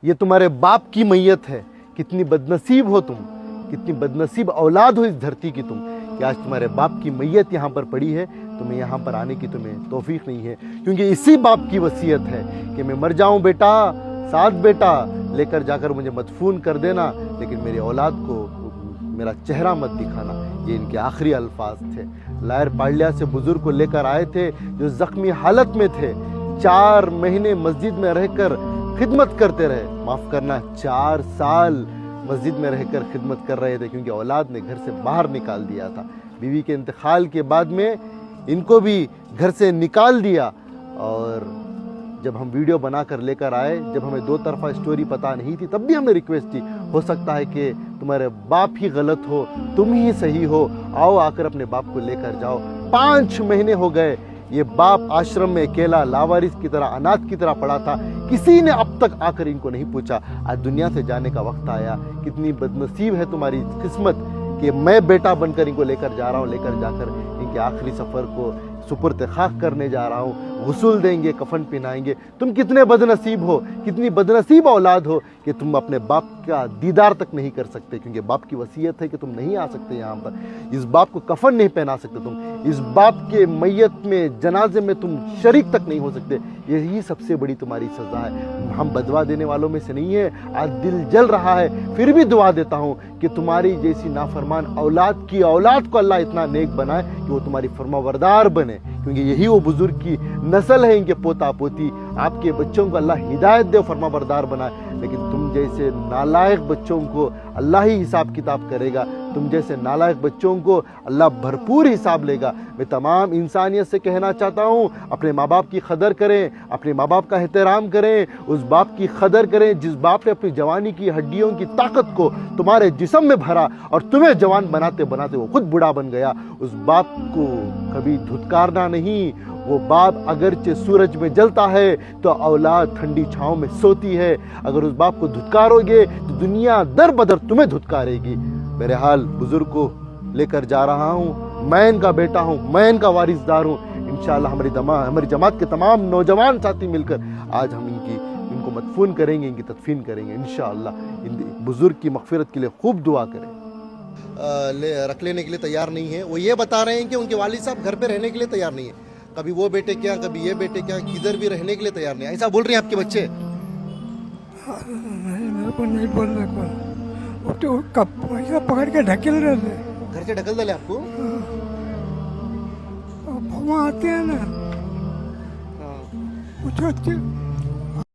یہ تمہارے باپ کی میت ہے. کتنی بدنصیب ہو تم, کتنی بدنصیب اولاد ہو اس دھرتی کی تم کہ آج تمہارے باپ کی میت یہاں پر پڑی ہے. تمہیں یہاں پر آنے کی تمہیں توفیق نہیں ہے, کیونکہ اسی باپ کی وصیت ہے کہ میں مر جاؤں بیٹا, ساتھ بیٹا لے کر جا کر مجھے مدفون کر دینا, لیکن میری اولاد کو میرا چہرہ مت دکھانا. یہ ان کے آخری الفاظ تھے. لائر پاڑلیا سے بزرگ کو لے کر آئے تھے جو زخمی حالت میں تھے. 4 مہینے مسجد میں رہ کر خدمت کرتے رہے, معاف کرنا 4 سال مسجد میں رہ کر خدمت کر رہے تھے, کیونکہ اولاد نے گھر سے باہر نکال دیا تھا. بیوی کے انتقال کے بعد میں ان کو بھی گھر سے نکال دیا. اور جب ہم ویڈیو بنا کر لے کر آئے, جب ہمیں 2 طرفہ سٹوری پتہ نہیں تھی, تب بھی ہم نے ریکویسٹ کی, ہو سکتا ہے کہ تمہارے باپ ہی غلط ہو, تم ہی صحیح ہو, آؤ آ کر اپنے باپ کو لے کر جاؤ. 5 مہینے ہو گئے یہ باپ آشرم میں اکیلا لاوارث کی طرح, اناتھ کی طرح پڑا تھا. کسی نے اب تک آ کر ان کو نہیں پوچھا. آج دنیا سے جانے کا وقت آیا. کتنی بدنصیب ہے تمہاری قسمت کہ میں بیٹا بن کر ان کو لے کر جا رہا ہوں, لے کر جا کر ان کے آخری سفر کو سپرد خاک کرنے جا رہا ہوں. غسل دیں گے, کفن پہنائیں گے. تم کتنے بدنصیب ہو, کتنی بدنصیب اولاد ہو کہ تم اپنے باپ کا دیدار تک نہیں کر سکتے, کیونکہ باپ کی وصیت ہے کہ تم نہیں آ سکتے یہاں پر. اس باپ کو کفن نہیں پہنا سکتے تم, اس باپ کے میت میں جنازے میں تم شریک تک نہیں ہو سکتے. یہی سب سے بڑی تمہاری سزا ہے. ہم بدوا دینے والوں میں سے نہیں ہیں. آج دل جل رہا ہے, پھر بھی دعا دیتا ہوں کہ تمہاری جیسی نافرمان اولاد کی اولاد کو اللہ اتنا نیک بنائے کہ وہ تمہاری فرمانبردار بنے, کیونکہ یہی وہ بزرگ کی نسل ہے, ان کے پوتا پوتی. آپ کے بچوں کو اللہ ہدایت دے, فرمانبردار بنائے. لیکن تم جیسے نالائق بچوں کو اللہ ہی حساب کتاب کرے گا. تم جیسے نالائق بچوں کو اللہ بھرپور حساب لے گا. میں تمام انسانیت سے کہنا چاہتا ہوں, اپنے ماں باپ کی قدر کریں, اپنے ماں باپ کا احترام کریں, اس باپ کی قدر کریں جس باپ نے اپنی جوانی کی ہڈیوں کی طاقت کو تمہارے جسم میں بھرا اور تمہیں جوان بناتے بناتے وہ خود بوڑھا بن گیا. اس باپ کو کبھی دھتکارنا نہیں. وہ باپ اگرچہ سورج میں جلتا ہے تو اولاد ٹھنڈی چھاؤں میں سوتی ہے. اگر اس باپ کو دھتکارو گے تو دنیا در بدر تمہیں دھتکارے گی. بہرحال بزرگ کو لے کر جا رہا ہوں, میں ان کا بیٹا ہوں, میں ان کا وارث دار ہوں. انشاءاللہ ہماری جماعت کے تمام نوجوان ساتھی مل کر آج ہم ان کو مدفون کریں گے, ان کی تدفین کریں گے. انشاءاللہ بزرگ کی مغفرت کے لیے خوب دعا کریں. رکھ لینے کے لیے تیار نہیں ہے. وہ یہ بتا رہے ہیں کہ ان کے والد صاحب گھر پہ رہنے کے لیے تیار نہیں ہے. کبھی وہ بیٹے کیا, کبھی یہ بیٹے کیا, کدھر بھی رہنے کے لیے تیار نہیں. ایسا بول رہے ہیں آپ کے بچے؟ نہیں, میرے کو نہیں بول رہے کون. وہ تو ایسا پکڑ کے ڈھکیل رہے تھے, گھر سے ڈھکل ڈالے آپ کو. وہاں آتے ہیں نا, ہاں. وہ